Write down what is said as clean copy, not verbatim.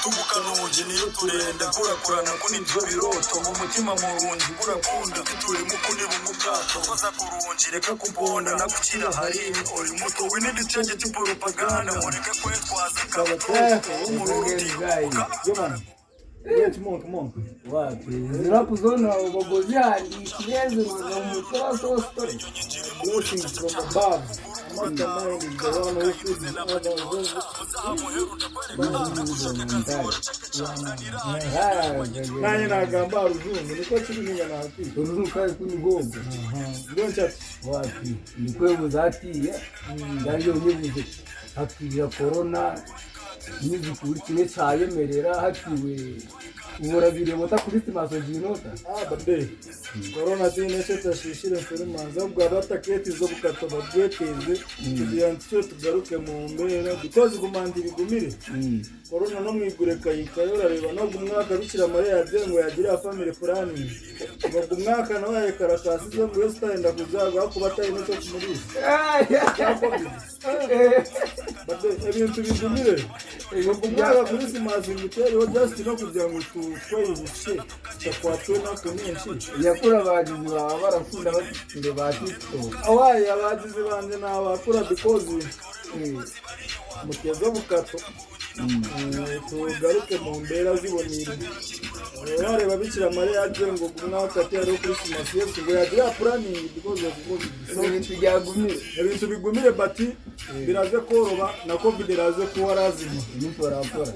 Tubuka n'umugeni iyo turenda kurakurana kuni biroto mu mutima mu rungi burakunda kituri mukuni bumubwato koza kurungi reka kubonda nakukira hari uri muto winidi change to propaganda mureke kwetwaza kabato umurundi Come on. Wapi? Zinapozona ubagozi handi kienzo na mtoto story. Blessings from above. Mastermind is the one who feeds the others. Nani nagamba ruzungu niko kiringa na ati. Ruzungu kai kuni gogo. Ndoncha wapi? Nikwebu zati ya. Ndanyo nivuze. Hakija corona nizi kuri kimwe cyayemerera hatiwe umurabire bota kuri timaso jinota bade corona dine cyo shishire fermanza ubwo abataketi zo bukato babweteze kugira ngo tugaruke mu mbera because gumandira igumire corona no mwigure kayikayora reba no gumwaka bikira mare yaje ngo yagira family planning ngo gumwaka nawe karakasi zo ngo yestaenda kuzaga kubataye no cyo kumurisa bade ebintu bigumire gumwaka kuri timaso ngitero just no kugira ngo twayibushe takwatwe nako nenshi yakura abagizi baba barakunda batinde batito awaye abagizi banje n'abakura because muteza bukato tugaruke mu mbera zibonira bareba bikira mare yaje ngo umwaka atero Christmas yesu ngo yagira planning because ibintu bigumire bati biraze koroba na covid iraze kuba razima ibintu barakora